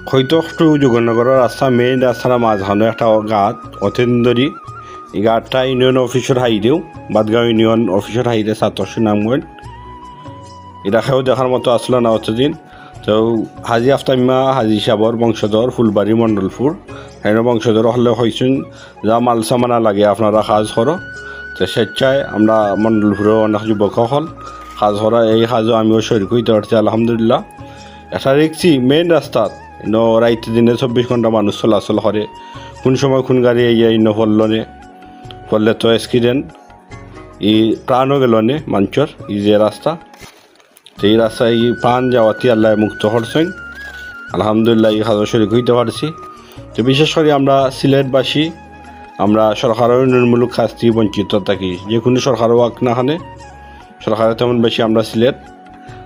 হয়তো একটু যোগনগরের রাস্তা মেইন রাস্তার মাঝখানে একটা গাঁত অতেন্দরি এই গাঁতটা ইউনিয়ন অফিসের হাইরেও বাদগাঁও ইউনিয়ন অফিসের হাইরে সাতশী নামগঞ্জ এটা খেয়েও দেখার মতো আসলো না অতদিন। তো হাজি আফতামিমা হাজি সাবর বংশধর ফুলবাড়ি মণ্ডলপুর হেন বংশধর হলে হয়েছেন যা মাল সামানা লাগে আপনারা কাজ করো। তো স্বেচ্ছায় আমরা মণ্ডলপুরেও অনেক যুবক হল কাজ করা এই কাজও আমিও শরীর হইতে পারছি আলহামদুলিল্লাহ। এটা দেখছি মেইন রাস্তাত রাইতে দিনে 24 ঘন্টা মানুষ চলাচল করে, কোন সময় কোন গাড়ি এই ফলনে ফললে তো অ্যাক্সিডেন্ট এই প্রাণও গেল নে মানুষের এই যে রাস্তা। তো এই রাস্তায় এই প্রাণ যাওয়াতে আল্লাহ মুক্ত করছেন আলহামদুলিল্লাহ। এই কাজও শরীর হইতে পারছি। তো বিশেষ করে আমরা সিলেটবাসী আমরা সরকারের উন্নয়নমূলক কাজ থেকে বঞ্চিত থাকি। যে কোনো সরকারও আক না খানে সরকারের তেমন বেশি আমরা সিলেট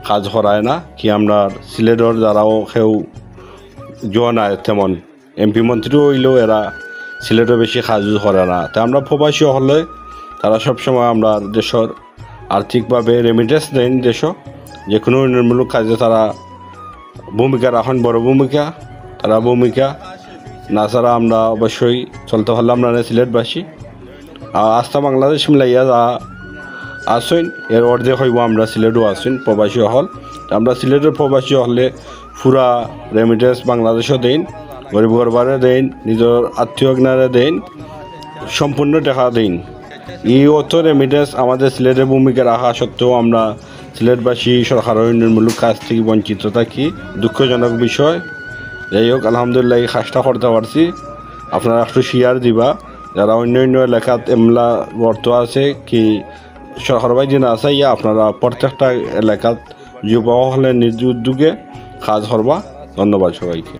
কাজ করায় না কি আমরা সিলেটের যারাও কেউ জোয়া নাই তেমন এমপি মন্ত্রীও হইলেও এরা সিলেটও বেশি কাজ করে না। তা আমরা প্রবাসী হলে তারা সবসময় আমরা দেশের আর্থিকভাবে রেমিটেন্স দেন দেশ যে কোনো উন্নয়নমূলক কাজে তারা ভূমিকা রাখেন, বড় ভূমিকা তারা ভূমিকা না ছাড়া আমরা অবশ্যই চলতে পারলাম না সিলেটবাসী। আস্থা বাংলাদেশ মিলাইয়া যা আসেন এর অর্ধেক হইব আমরা সিলেটও আসেন প্রবাসী হল। আমরা সিলেটের প্রবাসী হলে পুরা রেমিটেন্স বাংলাদেশও দেন, গরিব গরবারে দেন, নিজের আত্মীয় জ্ঞানে দেন, সম্পূর্ণ টাকা দেন। এই অর্থ রেমিটেন্স আমাদের সিলেটের ভূমিকা রাখা সত্ত্বেও আমরা সিলেটবাসী সরকারের উন্নয়নমূলক কাজ থেকে বঞ্চিত থাকি, দুঃখজনক বিষয়। যাই হোক আলহামদুলিল্লাহ এই কাজটা করতে পারছি। আপনারা একটু শেয়ার দিবা যারা অন্য অন্য এলাকাত এমলা বর্ত আছে কি সরকার বাই দিন আছে ইয়া আপনারা প্রত্যেকটা এলাকাত যুবক হলে নিজ উদ্যোগে কাজ করবা। ধন্যবাদ সবাইকে।